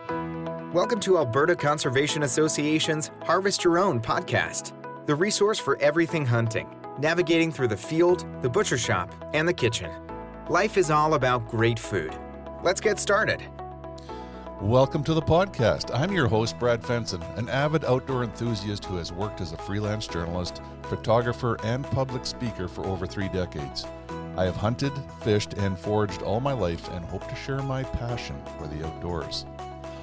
Welcome to Alberta Conservation Association's Harvest Your Own podcast, the resource for everything hunting, navigating through the field, the butcher shop, and the kitchen. Life is all about great food. Let's get started. Welcome to the podcast. I'm your host, Brad Fenson, an avid outdoor enthusiast who has worked as a freelance journalist, photographer, and public speaker for over 3 decades. I have hunted, fished, and foraged all my life and hope to share my passion for the outdoors.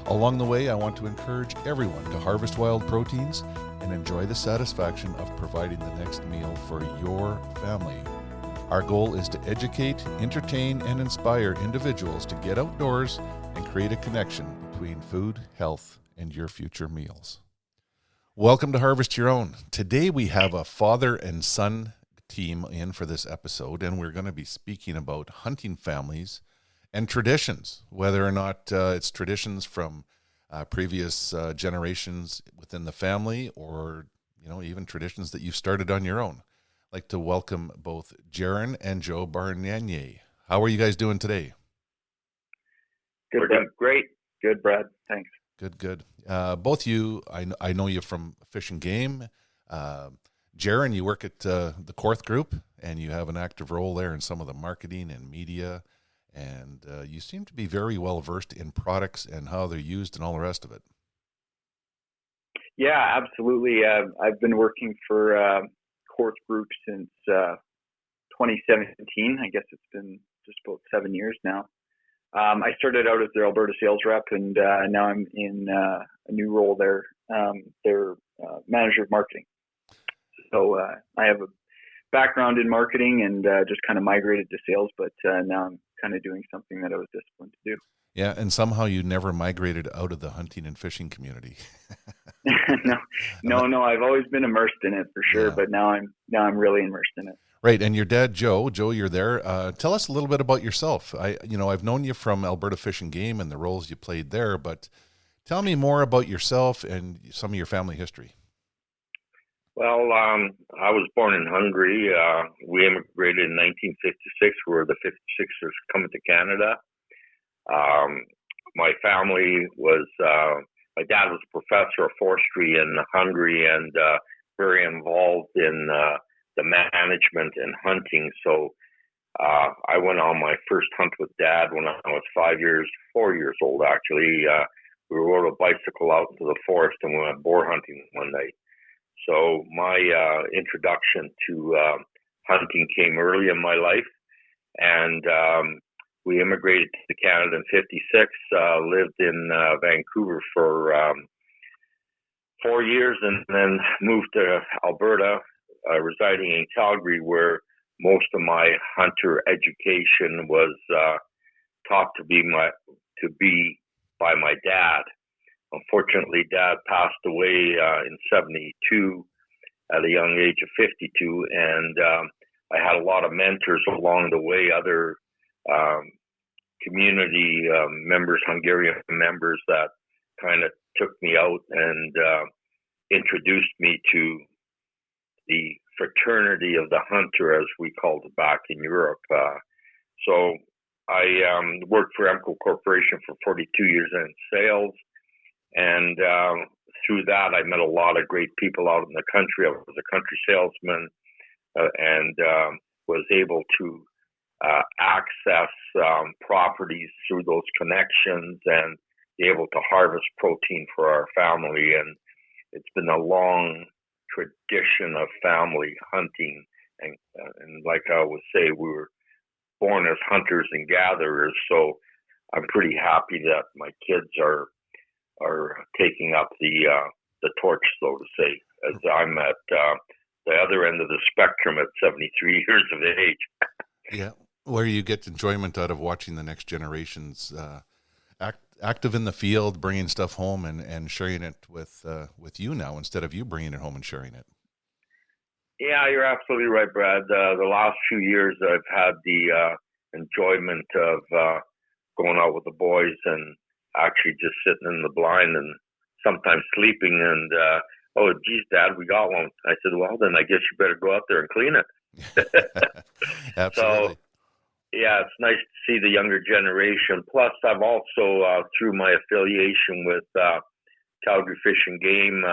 Along the way, I want to encourage everyone to harvest wild proteins and enjoy the satisfaction of providing the next meal for your family. Our goal is to educate, entertain, and inspire individuals to get outdoors and create a connection between food, health, and your future meals. Welcome to Harvest Your Own. Today we have a father and son team in for this episode, and we're going to be speaking about hunting families and traditions, whether or not it's traditions from previous generations within the family or, even traditions that you've started on your own. I'd like to welcome both Jaren and Joe Baranyay. How are you guys doing today? Good. We're doing great. Good, Brad. Thanks. Good. Both you, I know you from Fish and Game. Jaren, you work at the Korth Group, and you have an active role there in some of the marketing and media. And you seem to be very well versed in products and how they're used and all the rest of it. Yeah, absolutely. I've been working for Korth Group since 2017. I guess it's been just about 7 years now. I started out as their Alberta sales rep, and now I'm in a new role there, their manager of marketing. So I have a background in marketing and just kind of migrated to sales, but now I'm kind of doing something that I was disciplined to do. Yeah, and somehow you never migrated out of the hunting and fishing community. No, I've always been immersed in it for sure, but now I'm really immersed in it. Right, and your dad, Joe, you're there. Tell us a little bit about yourself. I've known you from Alberta Fish and Game and the roles you played there, but tell me more about yourself and some of your family history. Well, I was born in Hungary. We immigrated in 1956. We were the 56ers coming to Canada. My family was, my dad was a professor of forestry in Hungary and very involved in the management and hunting. So I went on my first hunt with Dad when I was 4 years old, actually. We rode a bicycle out into the forest and we went boar hunting one night. So my introduction to hunting came early in my life, and we immigrated to Canada in 56, lived in Vancouver for 4 years, and then moved to Alberta, residing in Calgary, where most of my hunter education was taught to be by my dad. Unfortunately, Dad passed away in 72 at a young age of 52, and I had a lot of mentors along the way, other community members, Hungarian members that kind of took me out and introduced me to the fraternity of the hunter, as we called it back in Europe. So I worked for EMCO Corporation for 42 years in sales. And through that, I met a lot of great people out in the country. I was a country salesman and was able to access properties through those connections and be able to harvest protein for our family. And it's been a long tradition of family hunting. And like I always say, we were born as hunters and gatherers. So I'm pretty happy that my kids are taking up the torch, so to say, as I'm at the other end of the spectrum at 73 years of age. Yeah, where you get enjoyment out of watching the next generations active in the field, bringing stuff home and sharing it with you now instead of you bringing it home and sharing it. Yeah, you're absolutely right, Brad. The last few years I've had the enjoyment of going out with the boys and actually just sitting in the blind and sometimes sleeping and, oh, geez, Dad, we got one. I said, well, then I guess you better go out there and clean it. Absolutely. So Yeah, it's nice to see the younger generation. Plus, I've also, through my affiliation with Calgary Fish and Game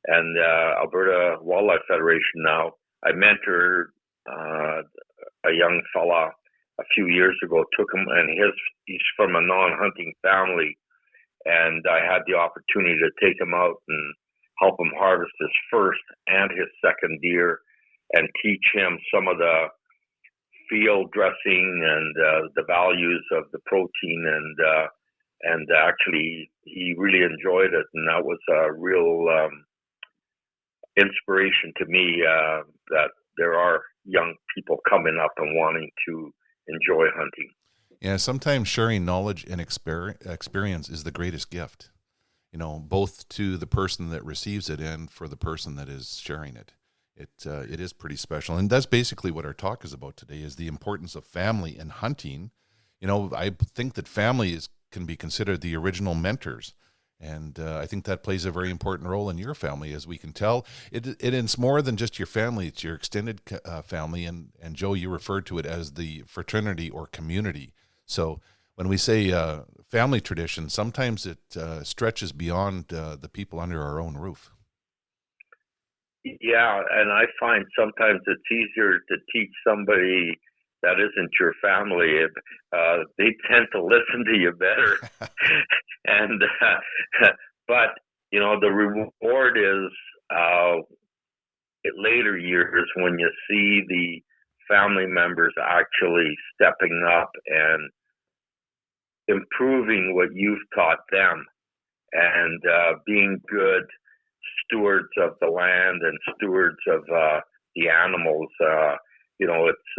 and Alberta Wildlife Federation now, I mentored a young fella a few years ago, took him, and he's from a non-hunting family, and I had the opportunity to take him out and help him harvest his first and his second deer and teach him some of the field dressing and the values of the protein, and actually he really enjoyed it, and that was a real inspiration to me that there are young people coming up and wanting to enjoy hunting. Yeah, sometimes sharing knowledge and experience is the greatest gift, both to the person that receives it and for the person that is sharing it. It is pretty special, and that's basically what our talk is about today: is the importance of family in hunting. I think that families can be considered the original mentors, and I think that plays a very important role in your family, as we can tell. It's more than just your family; it's your extended family, and Joe, you referred to it as the fraternity or community. So when we say family tradition, sometimes it stretches beyond the people under our own roof. Yeah, and I find sometimes it's easier to teach somebody that isn't your family. They tend to listen to you better. And but the reward is in later years when you see the family members actually stepping up and improving what you've taught them, and being good stewards of the land and stewards of the animals. It's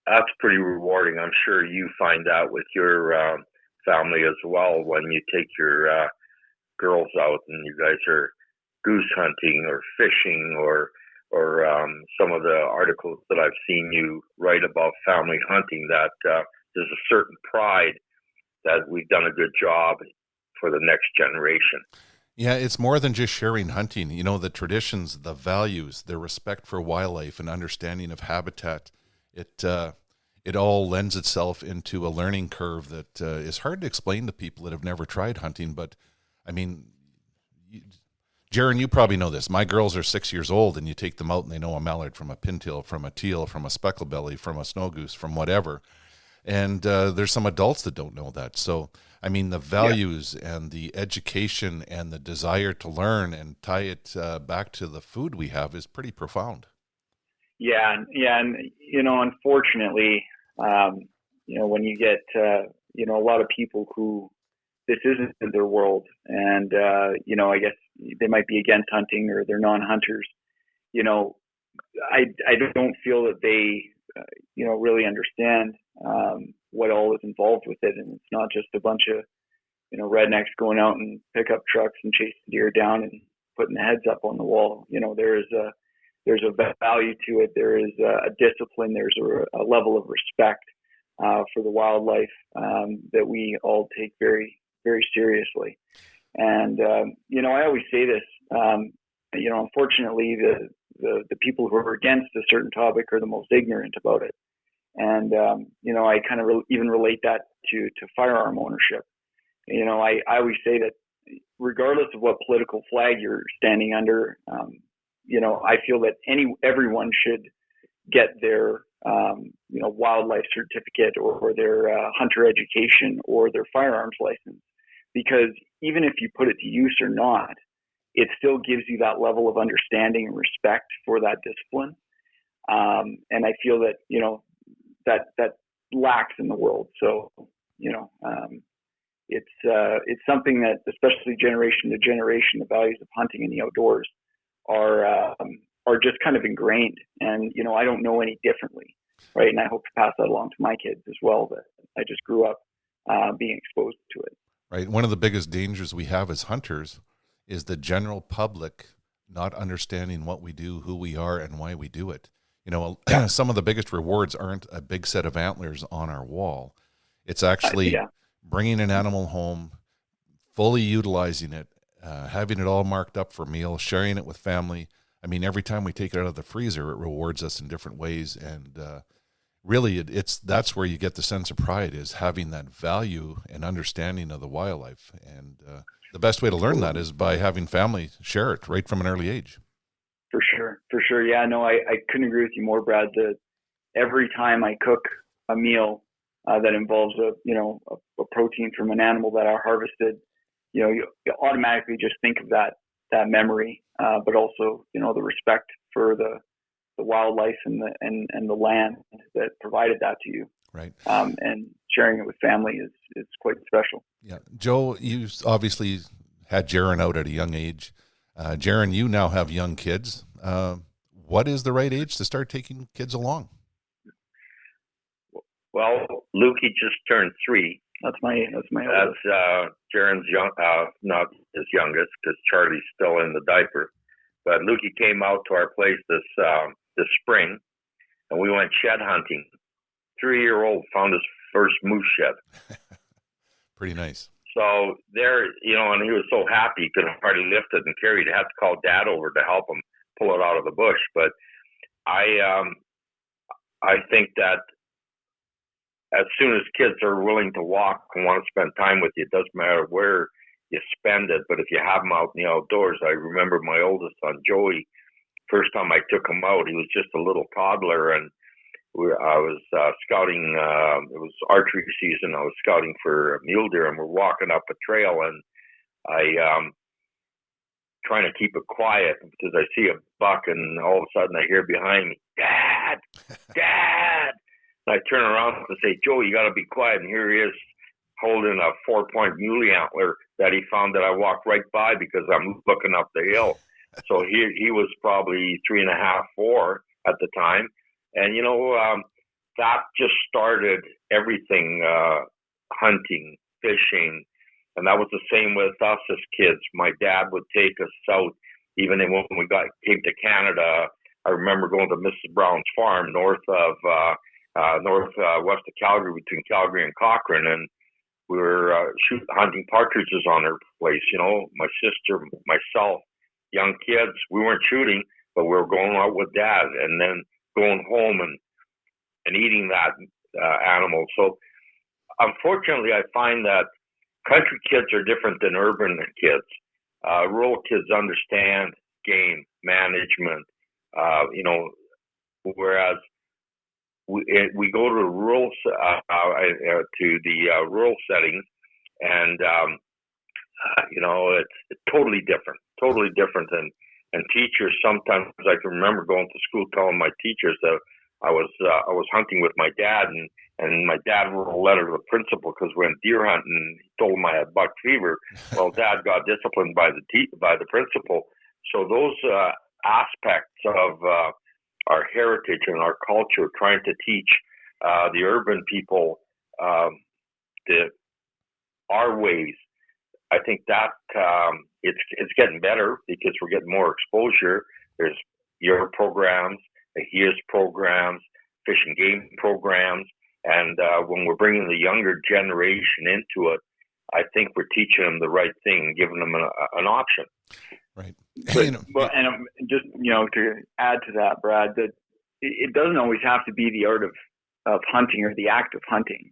that's pretty rewarding. I'm sure you find that with your family as well when you take your girls out and you guys are goose hunting or fishing or some of the articles that I've seen you write about family hunting, that there's a certain pride that we've done a good job for the next generation. Yeah, it's more than just sharing hunting. The traditions, the values, the respect for wildlife and understanding of habitat, it all lends itself into a learning curve that is hard to explain to people that have never tried hunting. But, I mean, Jaren, you probably know this. My girls are 6 years old, and you take them out and they know a mallard from a pintail, from a teal, from a speckled belly, from a snow goose, from whatever. And there's some adults that don't know that. So, I mean, the values and the education and the desire to learn and tie it back to the food we have is pretty profound. Yeah, and unfortunately, when you get a lot of people who this isn't their world, and I guess they might be against hunting or they're non-hunters. I don't feel that they really understand what all is involved with it, and it's not just a bunch of rednecks going out and pickup trucks and chasing deer down and putting the heads up on the wall. There's a value to it. There is a discipline. There's a level of respect for the wildlife that we all take very, very seriously. And I always say this. Unfortunately, the people who are against a certain topic are the most ignorant about it. And I kind of even relate that to firearm ownership. I always say that regardless of what political flag you're standing under, I feel that everyone should get their wildlife certificate or their hunter education or their firearms license, because even if you put it to use or not, it still gives you that level of understanding and respect for that discipline. And I feel that that lacks in the world. So it's something that, especially generation to generation, the values of hunting and the outdoors are just kind of ingrained. And I don't know any differently, right? And I hope to pass that along to my kids as well, that I just grew up being exposed to it. Right. One of the biggest dangers we have as hunters is the general public not understanding what we do, who we are, and why we do it. Some of the biggest rewards aren't a big set of antlers on our wall. It's actually bringing an animal home, fully utilizing it, having it all marked up for meal, sharing it with family. I mean, every time we take it out of the freezer, it rewards us in different ways. And really that's where you get the sense of pride, is having that value and understanding of the wildlife. And the best way to learn that is by having family share it right from an early age. For sure. Yeah, no, I couldn't agree with you more, Brad. That every time I cook a meal that involves a protein from an animal that I harvested, you automatically just think of that memory, but also the respect for the wildlife and the land that provided that to you. Right. And sharing it with family is quite special. Yeah. Joe, you obviously had Jaren out at a young age. Jaren, you now have young kids. What is the right age to start taking kids along? Well, Lukey just turned 3. That's my That's Jaren's not his youngest, because Charlie's still in the diaper. But Lukey came out to our place this spring, and we went shed hunting. 3-year-old found his first moose shed. Pretty nice. So there, and he was so happy he could hardly lift it and carry it. He had to call Dad over to help him pull it out of the bush. But I think that as soon as kids are willing to walk and want to spend time with you, it doesn't matter where you spend it. But if you have them out in the outdoors, I remember my oldest son, Joey, first time I took him out, he was just a little toddler, and I was scouting, it was archery season. I was scouting for mule deer, and we're walking up a trail, and I trying to keep it quiet because I see a buck, and all of a sudden I hear behind me, Dad, Dad. And I turn around and say, Joe, you got to be quiet. And here he is holding a 4-point muley antler that he found that I walked right by because I'm looking up the hill. So he was probably 3.5, 4 at the time. And, that just started everything, hunting, fishing. And that was the same with us as kids. My dad would take us out, even when we came to Canada. I remember going to Mrs. Brown's farm northwest of Calgary, between Calgary and Cochrane, and we were hunting partridges on her place. My sister, myself, young kids. We weren't shooting, but we were going out with Dad, and then going home and eating that animal. So, unfortunately, I find that country kids are different than urban kids. Rural kids understand game management, whereas we go to rural rural settings, and it's totally different. And teachers, sometimes I can remember going to school telling my teachers that I was hunting with my dad, and my dad wrote a letter to the principal because we went deer hunting, and he told him I had buck fever. Well, Dad got disciplined by the principal. So those aspects of our heritage and our culture, trying to teach the urban people our ways, I think that it's getting better because we're getting more exposure. There's your programs, his programs, fish and game programs, and when we're bringing the younger generation into it, I think we're teaching them the right thing, giving them an option. Right. And just to add to that, Brad, that it doesn't always have to be the art of hunting or the act of hunting.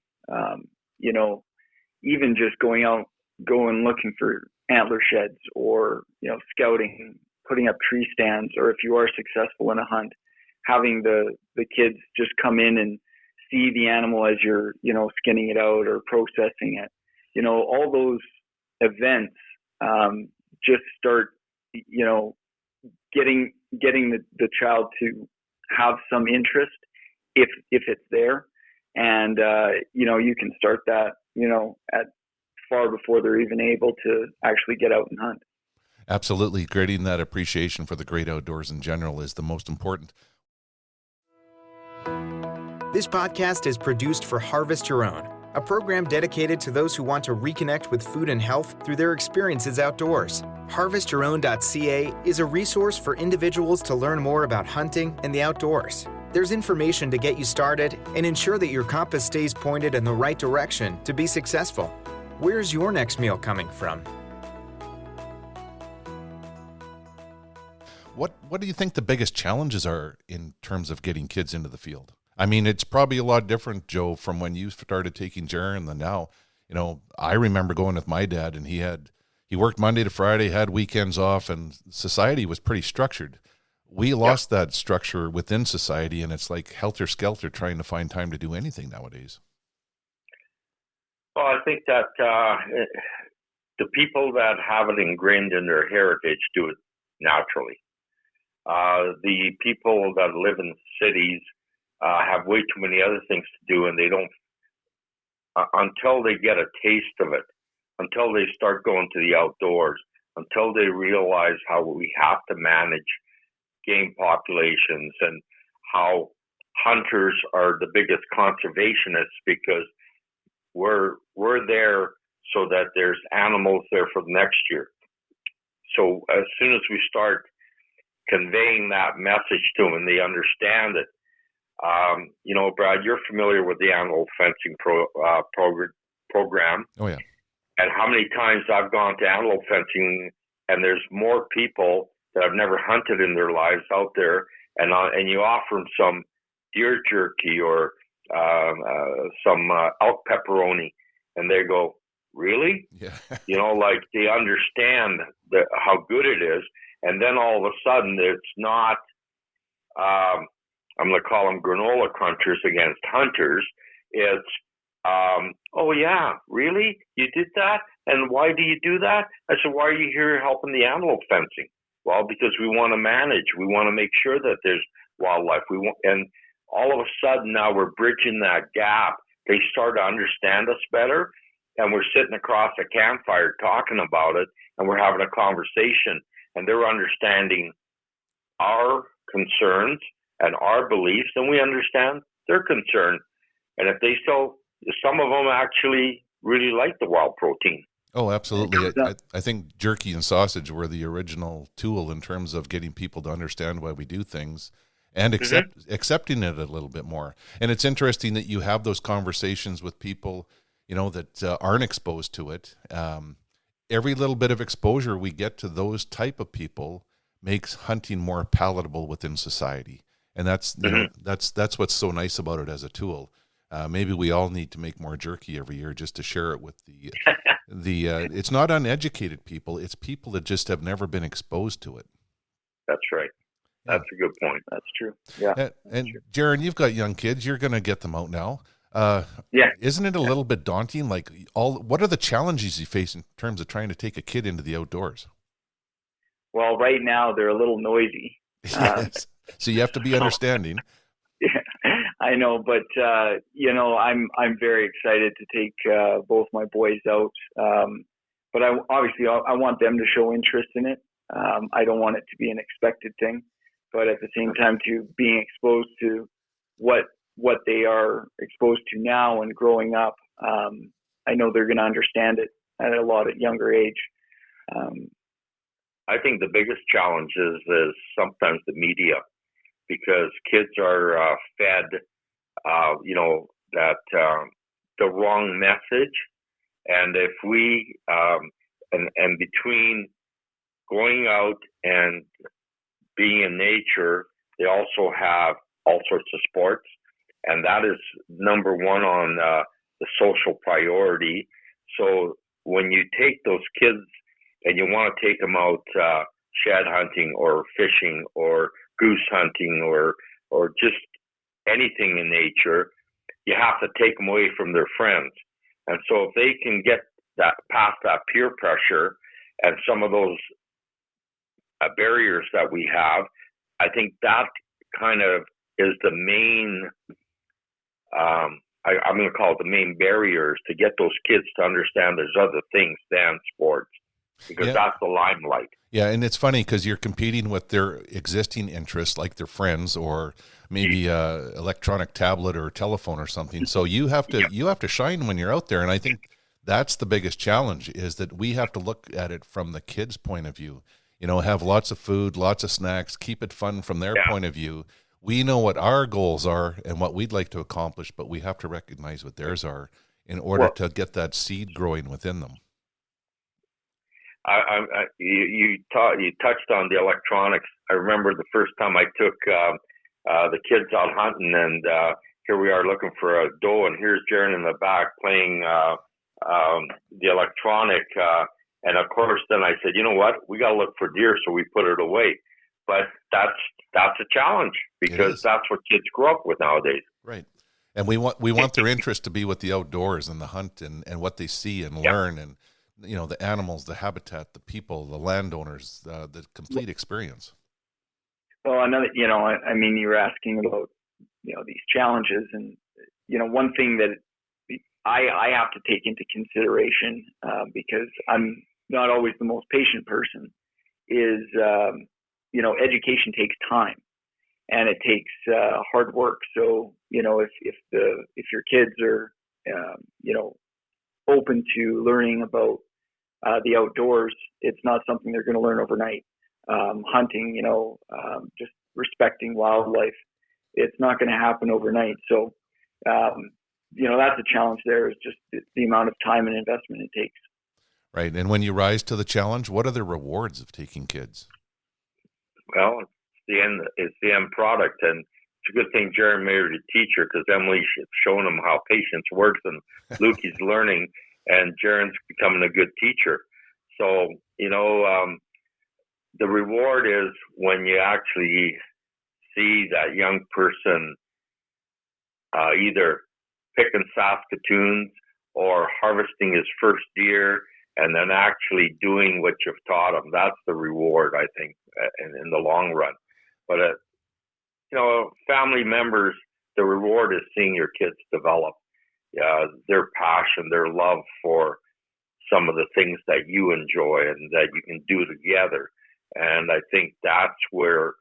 Even just going looking for antler sheds, or scouting, putting up tree stands, or if you are successful in a hunt, having the kids just come in and see the animal as you're skinning it out or processing it. All those events just start getting the child to have some interest if it's there, and you can start that at far before they're even able to actually get out and hunt. Absolutely. Creating that appreciation for the great outdoors in general is the most important. This podcast is produced for Harvest Your Own, a program dedicated to those who want to reconnect with food and health through their experiences outdoors. HarvestYourOwn.ca is a resource for individuals to learn more about hunting and the outdoors. There's information to get you started and ensure that your compass stays pointed in the right direction to be successful. Where's your next meal coming from? What do you think the biggest challenges are in terms of getting kids into the field? I mean, it's probably a lot different, Joe, from when you started taking Jaren than now. I remember going with my dad, and he worked Monday to Friday, had weekends off, and society was pretty structured. We lost that structure within society, and it's like helter-skelter trying to find time to do anything nowadays. Well, I think that the people that have it ingrained in their heritage do it naturally. The people that live in cities have way too many other things to do, and they don't, until they get a taste of it, until they start going to the outdoors, until they realize how we have to manage game populations and how hunters are the biggest conservationists because we're there so that there's animals there for the next year. So as soon as we start conveying that message to them and they understand it, Brad, you're familiar with the animal fencing program. Oh, yeah. And how many times I've gone to antelope fencing and there's more people that have never hunted in their lives out there, and you offer them some deer jerky or some elk pepperoni, and they go, really? Yeah. Like they understand how good it is, and then all of a sudden it's not, I'm going to call them granola crunchers against hunters. It's, oh yeah, really? You did that? And why do you do that? I said, why are you here helping the antelope fencing? Well, because we want to manage. We want to make sure that there's wildlife. And all of a sudden now we're bridging that gap. They start to understand us better, and we're sitting across a campfire talking about it, and we're having a conversation, and they're understanding our concerns and our beliefs, and we understand their concern. And if some of them actually really like the wild protein. Oh, absolutely. I think jerky and sausage were the original tool in terms of getting people to understand why we do things and accepting it a little bit more. And it's interesting that you have those conversations with people, that aren't exposed to it. Every little bit of exposure we get to those type of people makes hunting more palatable within society. And that's what's so nice about it as a tool. Maybe we all need to make more jerky every year just to share it with the it's not uneducated people, it's people that just have never been exposed to it. That's right. That's a good point. That's true. Yeah. And Jaren, you've got young kids, you're going to get them out now. Isn't it a little bit daunting? Like what are the challenges you face in terms of trying to take a kid into the outdoors? Well, right now they're a little noisy. Yes. So you have to be understanding. Yeah, I know, but I'm very excited to take both my boys out. But I want them to show interest in it. I don't want it to be an expected thing, but at the same time, to being exposed to what they are exposed to now and growing up, I know they're going to understand it at a lot younger age. I think the biggest challenge is sometimes the media, because kids are fed, that the wrong message, and if we and between going out and being in nature, they also have all sorts of sports, and that is number one on the social priority. So when you take those kids and you want to take them out shed hunting or fishing or goose hunting or just anything in nature, you have to take them away from their friends. And so if they can get that past that peer pressure and some of those barriers that we have, I think that kind of is the main, I'm going to call it the main barriers to get those kids to understand there's other things than sports, because that's the limelight. Yeah, and it's funny because you're competing with their existing interests, like their friends, or maybe electronic tablet or telephone or something. So you have to shine when you're out there, and I think that's the biggest challenge, is that we have to look at it from the kids' point of view. Have lots of food, lots of snacks, keep it fun from their point of view. We know what our goals are and what we'd like to accomplish, but we have to recognize what theirs are in order to get that seed growing within them. You touched on the electronics. I remember the first time I took the kids out hunting, and here we are looking for a doe, and here's Jaren in the back playing the electronic. And of course, then I said, you know what? We got to look for deer, so we put it away. But that's a challenge because that's what kids grow up with nowadays. Right. And we want their interest to be with the outdoors and the hunt and what they see and learn, and the animals, the habitat, the people, the landowners, the complete experience. Well, another, I mean, you were asking about, these challenges, and, one thing that I have to take into consideration, because I'm not always the most patient person, is, education takes time and it takes hard work. So, if your kids are, open to learning about the outdoors, it's not something they're going to learn overnight. Hunting, just respecting wildlife, it's not going to happen overnight. So, that's a challenge there, is just the amount of time and investment it takes. Right. And when you rise to the challenge, what are the rewards of taking kids? Well, it's the end product. And it's a good thing Jaren married a teacher, because Emily's showing him how patience works, and Lukey's learning, and Jaren's becoming a good teacher. So, the reward is when you actually see that young person either picking Saskatoons or harvesting his first deer, and then actually doing what you've taught him. That's the reward, I think, in the long run. But, family members, the reward is seeing your kids develop their passion, their love for some of the things that you enjoy and that you can do together. And I think that's where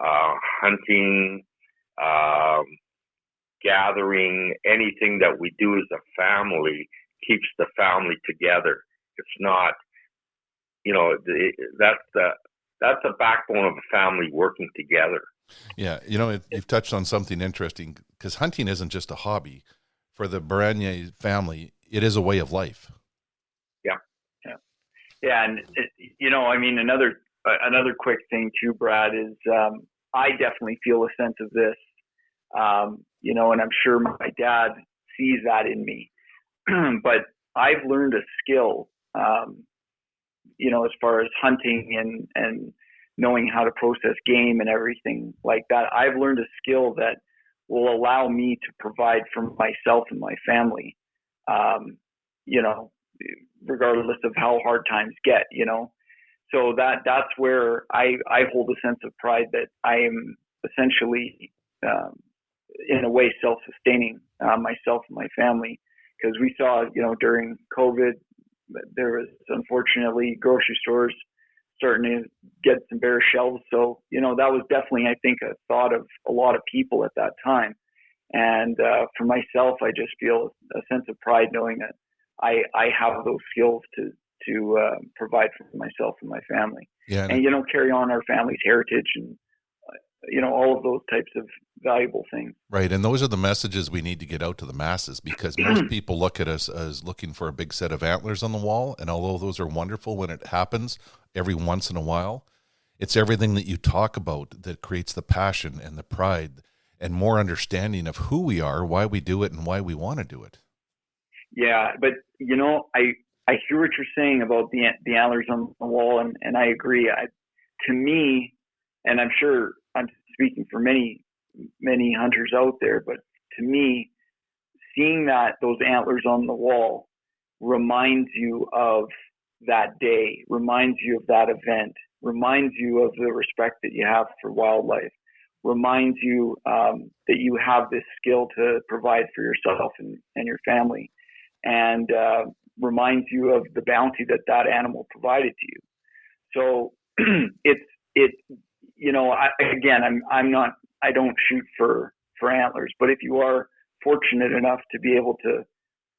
hunting, gathering, anything that we do as a family keeps the family together. It's not, that's the backbone of a family working together. Yeah, you've touched on something interesting, because hunting isn't just a hobby. For the Baranyay family, it is a way of life. Yeah, and another quick thing too, Brad, is I definitely feel a sense of this, and I'm sure my dad sees that in me. But I've learned a skill, as far as hunting and knowing how to process game and everything like that. I've learned a skill that will allow me to provide for myself and my family, regardless of how hard times get, So that's where I hold a sense of pride that I am essentially, in a way, self-sustaining myself and my family. Because we saw, during COVID, there was unfortunately grocery stores starting to get some bare shelves. So, that was definitely, I think, a thought of a lot of people at that time. And for myself, I just feel a sense of pride knowing that I have those skills to provide for myself and my family, and carry on our family's heritage and all of those types of valuable things. Right, and those are the messages we need to get out to the masses, because most people look at us as looking for a big set of antlers on the wall, and although those are wonderful when it happens every once in a while, it's everything that you talk about that creates the passion and the pride and more understanding of who we are, why we do it, and why we want to do it. Yeah, but I hear what you're saying about the antlers on the wall, and I agree. To me, and I'm sure I'm speaking for many hunters out there, but to me, seeing those antlers on the wall reminds you of that day, reminds you of that event, reminds you of the respect that you have for wildlife, reminds you that you have this skill to provide for yourself and your family, and reminds you of the bounty that animal provided to you. So I don't shoot for antlers, but if you are fortunate enough to be able to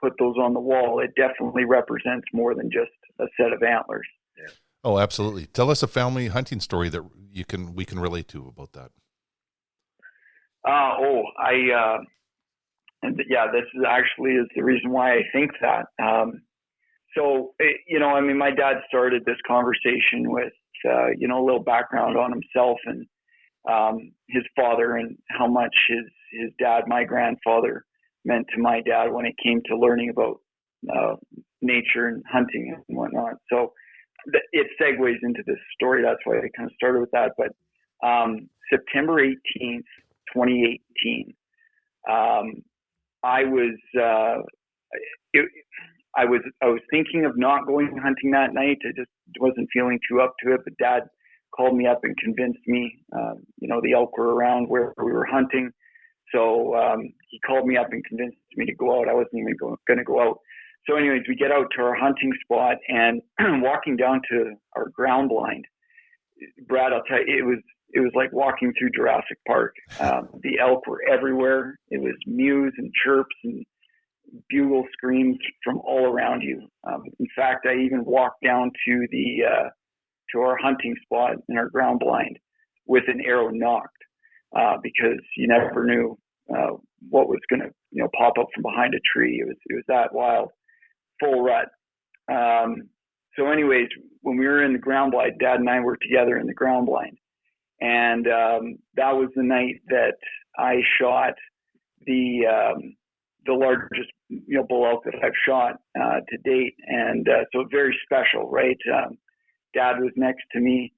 put those on the wall, it definitely represents more than just a set of antlers. Yeah. Oh, absolutely. Tell us a family hunting story that we can relate to about that. This is actually the reason why I think that. My dad started this conversation with, a little background on himself and his father and how much his dad, my grandfather, meant to my dad when it came to learning about nature and hunting and whatnot. So it segues into this story. That's why I kind of started with that. But September 18th, 2018, I was thinking of not going hunting that night. I just wasn't feeling too up to it. But Dad called me up and convinced me. The elk were around where we were hunting, so he called me up and convinced me to go out. I wasn't even going to go out. So, anyways, we get out to our hunting spot and walking down to our ground blind. Brad, I'll tell you, it was like walking through Jurassic Park. The elk were everywhere. It was mews and chirps and bugle screams from all around you. In fact, I even walked down to to our hunting spot in our ground blind with an arrow knocked, because you never knew what was going to pop up from behind a tree. It was that wild, full rut. So anyways, when we were in the ground blind, Dad and I were together in the ground blind, and that was the night that I shot the largest bull elk that I've shot to date, and so very special, right? Dad was next to me,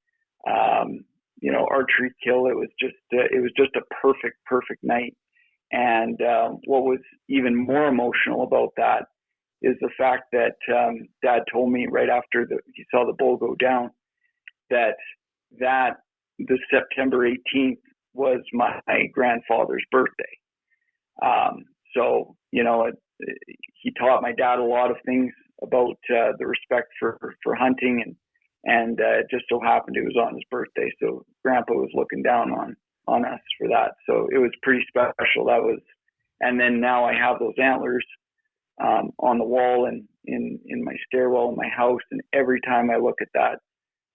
archery kill. It was just a perfect night. And what was even more emotional about that is the fact that Dad told me right after he saw the bull go down that the September 18th was my grandfather's birthday. So he taught my dad a lot of things about the respect for hunting, and it just so happened it was on his birthday. So Grandpa was looking down on us for that. So it was pretty special. And then now I have those antlers on the wall and in my stairwell in my house, and every time I look at that,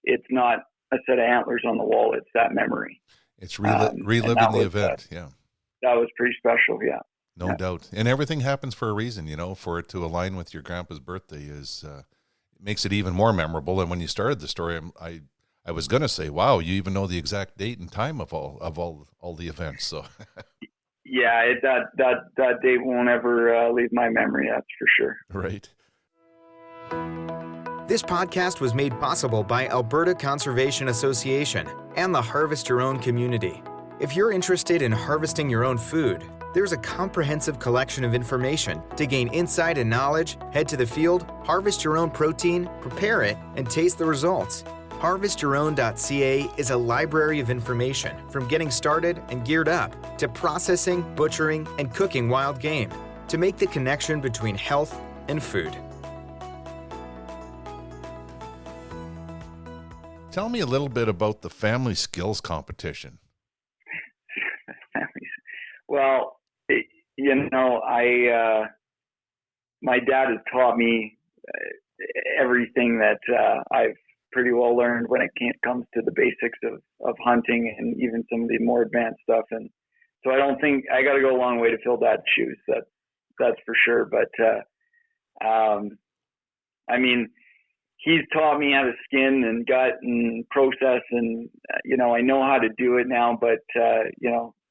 it's not a set of antlers on the wall, it's that memory. It's reliving the event. Yeah, that was pretty special. Yeah, no doubt. And everything happens for a reason, for it to align with your grandpa's birthday makes it even more memorable. And when you started the story, I was going to say, wow, you even know the exact date and time of all the events. So yeah, that date won't ever leave my memory. That's for sure. Right. This podcast was made possible by Alberta Conservation Association and the Harvest Your Own community. If you're interested in harvesting your own food, there's a comprehensive collection of information to gain insight and knowledge. Head to the field, harvest your own protein, prepare it, and taste the results. HarvestYourOwn.ca is a library of information from getting started and geared up to processing, butchering, and cooking wild game to make the connection between health and food. Tell me a little bit about the family skills competition. Well, my dad has taught me everything that I've pretty well learned when it comes to the basics of hunting and even some of the more advanced stuff. And so I don't think I got to go a long way to fill Dad's shoes. That's for sure. But he's taught me how to skin and gut and process, and I know how to do it now. But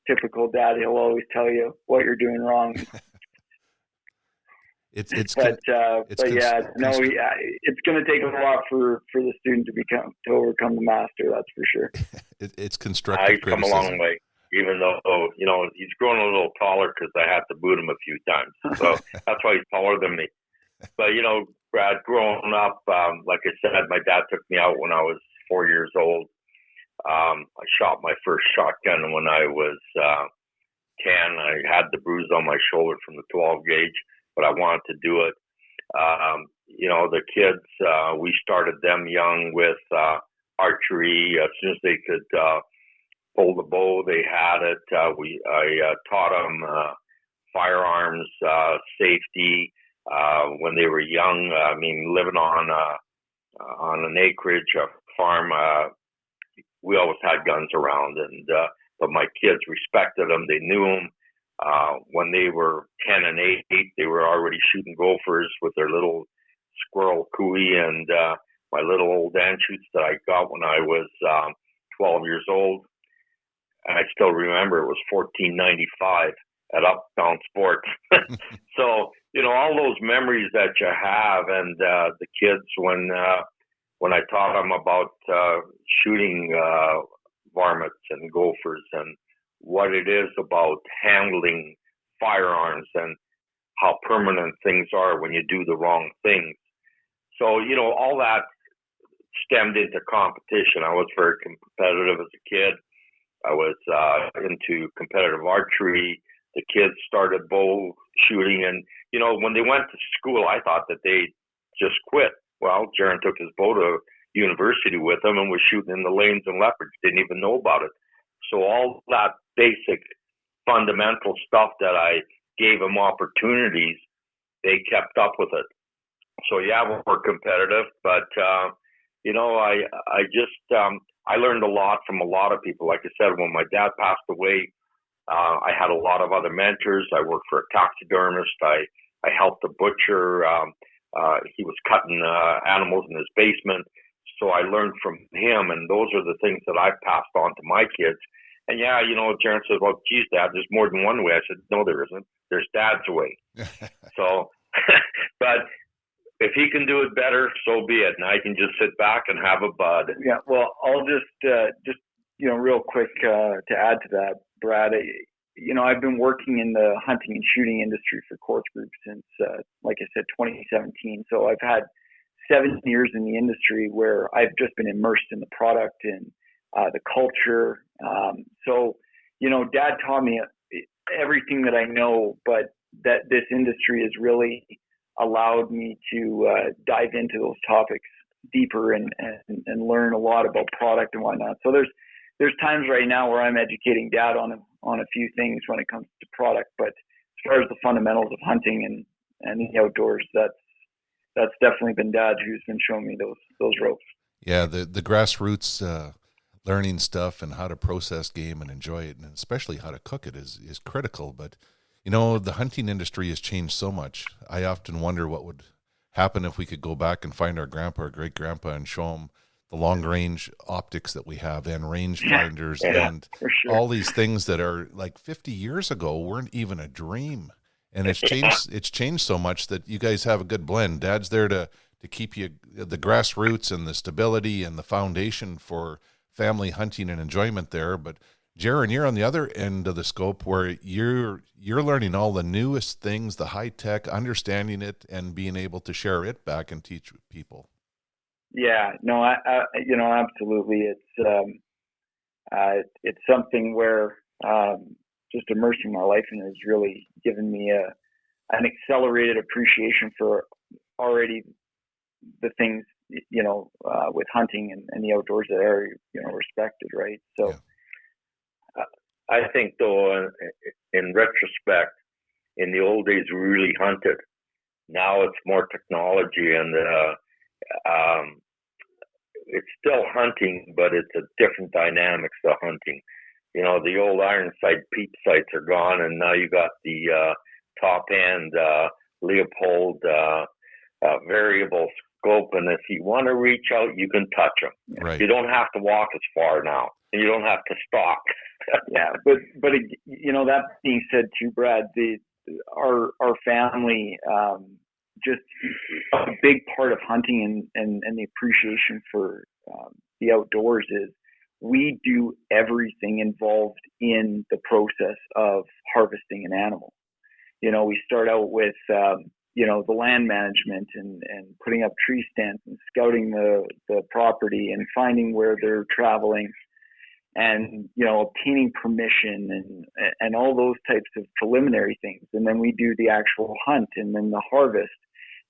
typical dad, he'll always tell you what you're doing wrong. It's going to take a lot for the student to overcome the master. That's for sure. It's constructive criticism. I've come a long way, even though he's grown a little taller because I had to boot him a few times. So that's why he's taller than me. But Brad, growing up, like I said, my dad took me out when I was 4 years old. I shot my first shotgun when I was 10. I had the bruise on my shoulder from the 12 gauge, but I wanted to do it. The kids, we started them young with archery. As soon as they could pull the bow, they had it. I taught them firearms, safety when they were young. Living on an acreage, a farm, we always had guns around, but my kids respected them. They knew them. When they were 10 and 8, they were already shooting gophers with their little squirrel cooey and my little old anshoots that I got when I was 12 years old. and I still remember it was $14.95 at Uptown Sports. So, all those memories that you have, and the kids when I taught them about shooting varmints and gophers and what it is about handling firearms and how permanent things are when you do the wrong things. So, all that stemmed into competition. I was very competitive as a kid. I was into competitive archery. The kids started bow shooting, and when they went to school, I thought that they just quit. Well, Jaren took his bow to university with him and was shooting in the lanes and leopards. Didn't even know about it. So all that basic fundamental stuff that I gave them opportunities, they kept up with it. So yeah, we're competitive, but I learned a lot from a lot of people. Like I said, when my dad passed away, I had a lot of other mentors. I worked for a taxidermist. I helped a butcher. He was cutting animals in his basement. So I learned from him, and those are the things that I've passed on to my kids. And yeah, Jaren says, well, geez, Dad, there's more than one way. I said, no, there isn't. There's Dad's way. So, but if he can do it better, so be it. And I can just sit back and have a bud. Yeah, well, I'll just real quick to add to that, Brad, I've been working in the hunting and shooting industry for Korth Group since, like I said, 2017. So I've had 7 years in the industry where I've just been immersed in the product and the culture. So, Dad taught me everything that I know, but that this industry has really allowed me to dive into those topics deeper and learn a lot about product and whatnot. So there's times right now where I'm educating Dad on a few things when it comes to product, but as far as the fundamentals of hunting and the outdoors, that's definitely been Dad who's been showing me those ropes. Yeah, the grassroots learning stuff and how to process game and enjoy it, and especially how to cook it is critical. But the hunting industry has changed so much. I often wonder what would happen if we could go back and find our grandpa or great grandpa and show them the long range optics that we have and range finders and sure. all these things that are like 50 years ago weren't even a dream. And it's changed. It's changed so much that you guys have a good blend. Dad's there to keep you the grassroots and the stability and the foundation for family hunting and enjoyment there. But Jaren, you're on the other end of the scope where you're learning all the newest things, the high tech, understanding it, and being able to share it back and teach people. Yeah, no, I absolutely. It's something where just immersing my life in it has really given me an accelerated appreciation for already the things, with hunting and the outdoors that are, respected, right? So. Yeah. I think, though, in retrospect, in the old days, we really hunted. Now it's more technology, and it's still hunting, but it's a different dynamics of hunting. The old iron sight peep sights are gone, and now you got the top end Leopold variable scope, and if you want to reach out, you can touch them. Right. You don't have to walk as far now, and you don't have to stalk. Yeah, but that being said too, Brad, our family, just a big part of hunting and the appreciation for the outdoors is we do everything involved in the process of harvesting an animal. We start out with the land management and putting up tree stands and scouting the property and finding where they're traveling. And, obtaining permission and all those types of preliminary things. And then we do the actual hunt and then the harvest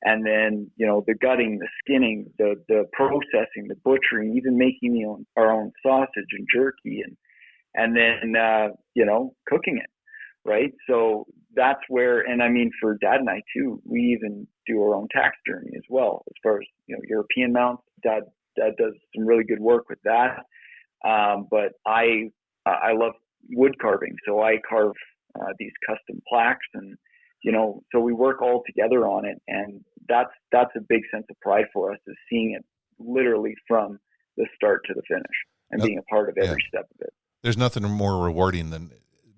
and then, the gutting, the skinning, the processing, the butchering, even making our own sausage and jerky and then, cooking it. Right. So that's where, and I mean, for Dad and I too, we even do our own taxidermy as well. As far as, European mounts, Dad does some really good work with that. But I love wood carving, so I carve these custom plaques, and so we work all together on it, and that's a big sense of pride for us, is seeing it literally from the start to the finish and being a part of every step of it. There's nothing more rewarding than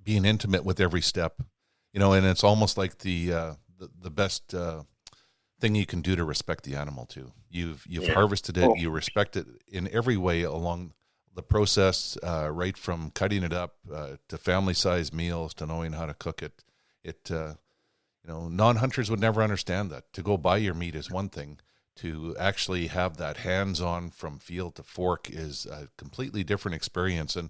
being intimate with every step, and it's almost like the best thing you can do to respect the animal too. You've harvested it, you respect it in every way along the process, right from cutting it up to family-sized meals to knowing how to cook it. Non-hunters would never understand that. To go buy your meat is one thing. To actually have that hands-on from field to fork is a completely different experience, and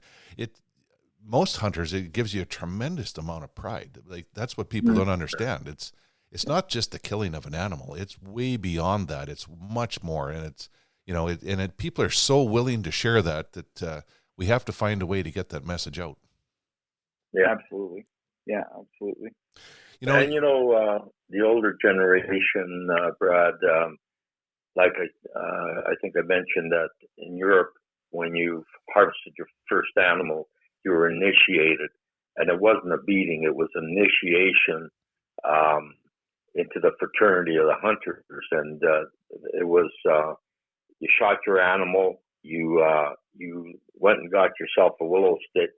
most hunters, it gives you a tremendous amount of pride. Like, that's what people don't understand. It's not just the killing of an animal. It's way beyond that. It's much more, and it's people are so willing to share that we have to find a way to get that message out. Yeah, absolutely. Yeah, absolutely. The older generation, Brad. Like I think I mentioned that in Europe, when you harvested your first animal, you were initiated, and it wasn't a beating; it was initiation into the fraternity of the hunters. And it was you shot your animal, you went and got yourself a willow stick,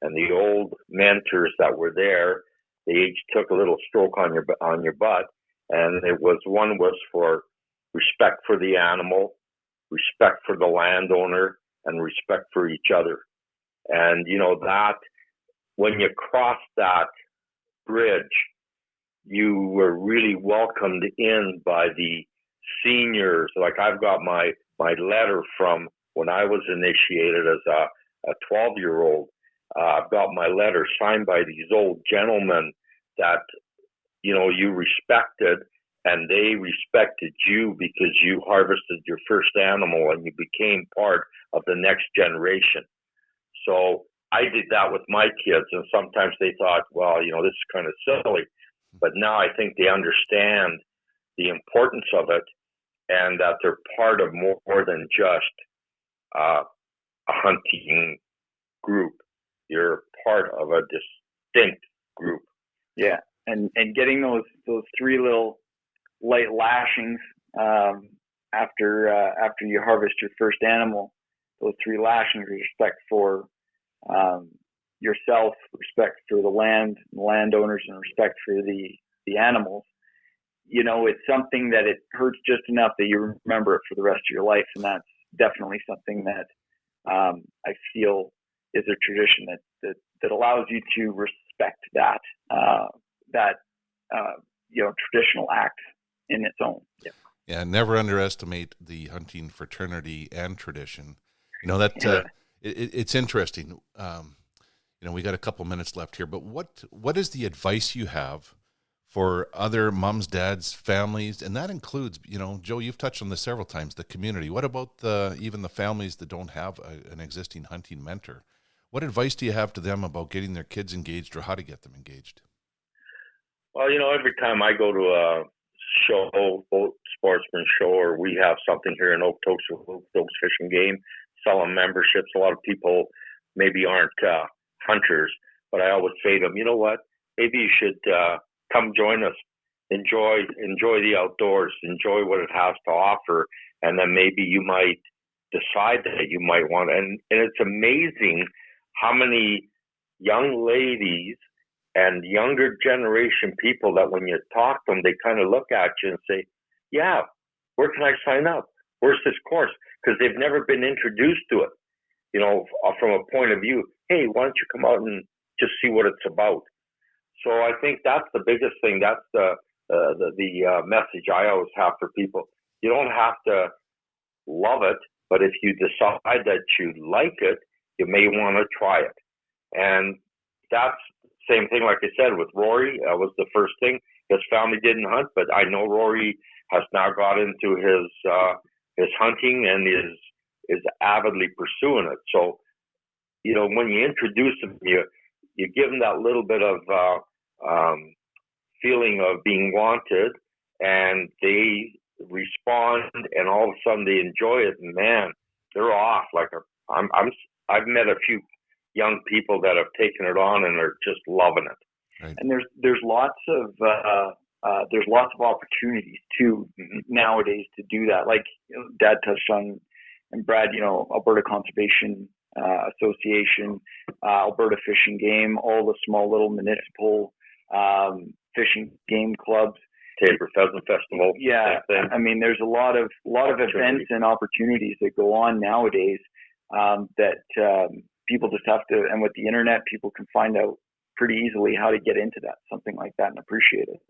and the old mentors that were there, they each took a little stroke on your butt, and one was for respect for the animal, respect for the landowner, and respect for each other. And, that when you crossed that bridge, you were really welcomed in by the seniors. Like, I've got my letter from when I was initiated as a 12-year-old. I've got my letter signed by these old gentlemen that, you respected, and they respected you because you harvested your first animal and you became part of the next generation. So I did that with my kids, and sometimes they thought, well, this is kind of silly. But now I think they understand the importance of it, and that they're part of more than just a hunting group. You're part of a distinct group. Yeah, and getting those three little light lashings after you harvest your first animal, those three lashings: respect for yourself, respect for the landowners, and respect for the animals. It's something that it hurts just enough that you remember it for the rest of your life, and that's definitely something that I feel is a tradition that allows you to respect that traditional act in its own. Yeah, never underestimate the hunting fraternity and tradition. It's interesting. We got a couple minutes left here, but what is the advice you have for other moms, dads, families? And that includes, Joe, you've touched on this several times, the community. What about even the families that don't have an existing hunting mentor? What advice do you have to them about getting their kids engaged, or how to get them engaged? Well, every time I go to a show, boat sportsman show, or we have something here in Okotoks Fish and Game, selling memberships. A lot of people maybe aren't hunters, but I always say to them, you know what? Maybe you should come join us. Enjoy the outdoors. Enjoy what it has to offer, and then maybe you might decide that you might want. And it's amazing how many young ladies and younger generation people that when you talk to them, they kind of look at you and say, yeah, where can I sign up? Where's this course? Because they've never been introduced to it, from a point of view, hey, why don't you come out and just see what it's about? So I think that's the biggest thing. That's the message I always have for people. You don't have to love it, but if you decide that you like it, you may want to try it. And that's the same thing, like I said, with Rory. That was the first thing. His family didn't hunt, but I know Rory has now got into his hunting and is avidly pursuing it. So, when you introduce them, you give them that little bit of feeling of being wanted, and they respond, and all of a sudden they enjoy it, and man, they're off. Like I've met a few young people that have taken it on and are just loving it. Right. And there's lots of opportunities too nowadays to do that. Like Dad touched on, and Brad, Alberta Conservation Association, Alberta Fish and Game, all the small little municipal fishing game clubs. Tabor Pheasant Festival. Yeah, I mean, there's a lot of events and opportunities that go on nowadays that people just have to, and with the internet, people can find out pretty easily how to get into something like that and appreciate it.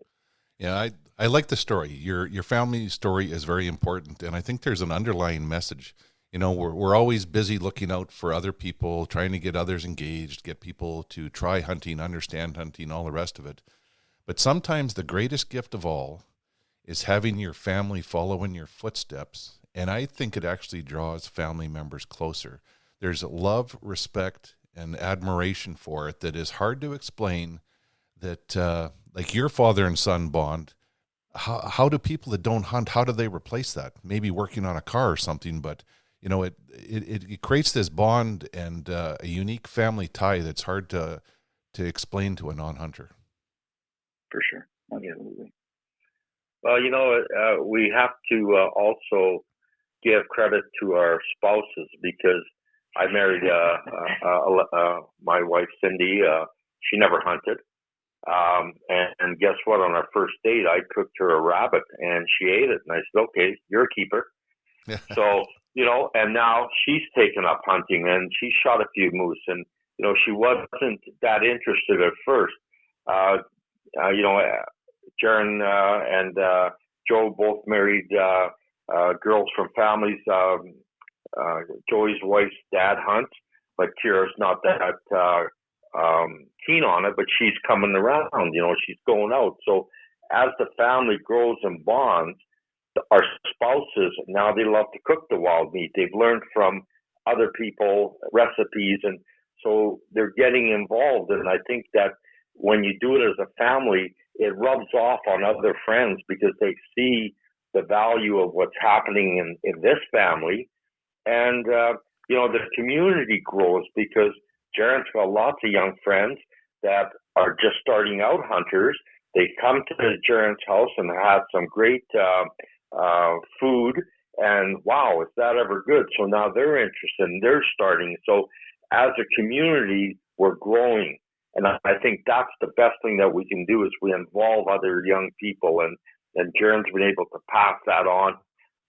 Yeah, I like the story. Your family story is very important, and I think there's an underlying message. You know, we're always busy looking out for other people, trying to get others engaged, get people to try hunting, understand hunting, all the rest of it. But sometimes the greatest gift of all is having your family follow in your footsteps, and I think it actually draws family members closer. There's love, respect, and admiration for it that is hard to explain. That like your father and son bond, how do people that don't hunt, how do they replace that? Maybe working on a car or something, but you know, it creates this bond and a unique family tie that's hard to explain to a non-hunter. For sure. Absolutely. Well, you know, we have to also give credit to our spouses, because I married my wife, Cindy. She never hunted. And guess what? On our first date, I cooked her a rabbit and she ate it. And I said, okay, you're a keeper. So, you know, and now she's taken up hunting and she shot a few moose. And, you know, she wasn't that interested at first. You know, Jaren and Joe both married girls from families. Joey's wife's dad hunts, but Kira's not that keen on it, but she's coming around. You know, she's going out. So as the family grows and bonds, our spouses, now they love to cook the wild meat. They've learned from other people recipes, and so they're getting involved. And I think that when you do it as a family, it rubs off on other friends because they see the value of what's happening in this family. And, you know, the community grows because Jaren's got lots of young friends that are just starting out hunters. They come to Jaren's house and have some great food, and wow, is that ever good? So now they're interested and they're starting. So as a community, we're growing. And I think that's the best thing that we can do is we involve other young people, and Jaren's been able to pass that on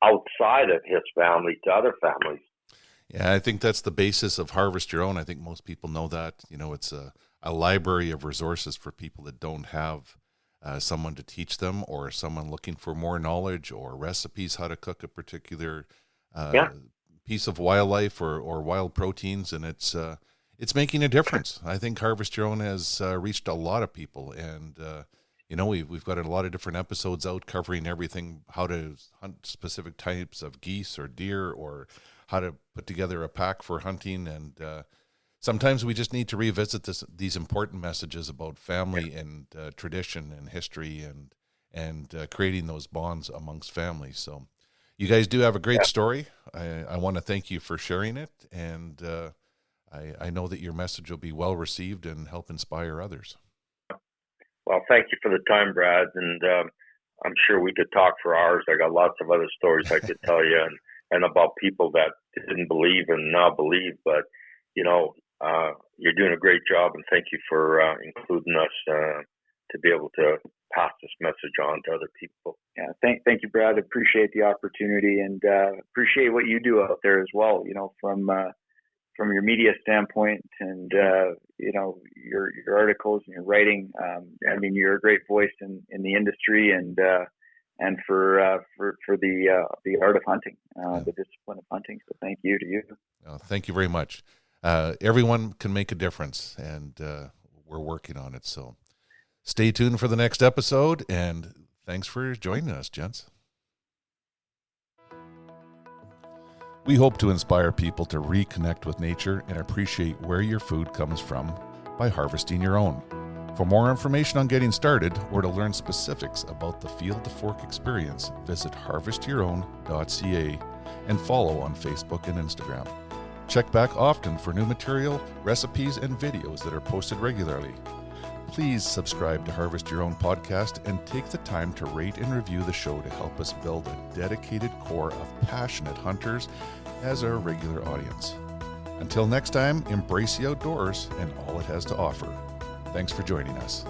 outside of his family to other families. Yeah, I think that's the basis of Harvest Your Own. I think most people know that. You know, it's a library of resources for people that don't have someone to teach them, or someone looking for more knowledge or recipes how to cook a particular piece of wildlife or wild proteins, and it's making a difference. I think Harvest Your Own has reached a lot of people, and you know, we've got a lot of different episodes out covering everything: how to hunt specific types of geese or deer, or how to put together a pack for hunting. And sometimes we just need to revisit these important messages about family and tradition and history and creating those bonds amongst families. So you guys do have a great story. I want to thank you for sharing it, and I know that your message will be well received and help inspire others. Well, thank you for the time, Brad, and I'm sure we could talk for hours. I got lots of other stories I could tell you, and about people that didn't believe and now believe. But, you know, you're doing a great job, and thank you for including us to be able to pass this message on to other people. Yeah, thank you, Brad. Appreciate the opportunity, and appreciate what you do out there as well. You know, from your media standpoint, and you know, your articles and your writing. I mean, you're a great voice in the industry, and for the art of hunting, the discipline of hunting. So thank you to you. Thank you very much. Everyone can make a difference, and we're working on it. So stay tuned for the next episode, and thanks for joining us, gents. We hope to inspire people to reconnect with nature and appreciate where your food comes from by harvesting your own. For more information on getting started or to learn specifics about the Field to Fork experience, visit harvestyourown.ca and follow on Facebook and Instagram. Check back often for new material, recipes, and videos that are posted regularly. Please subscribe to Harvest Your Own podcast and take the time to rate and review the show to help us build a dedicated core of passionate hunters as our regular audience. Until next time, embrace the outdoors and all it has to offer. Thanks for joining us.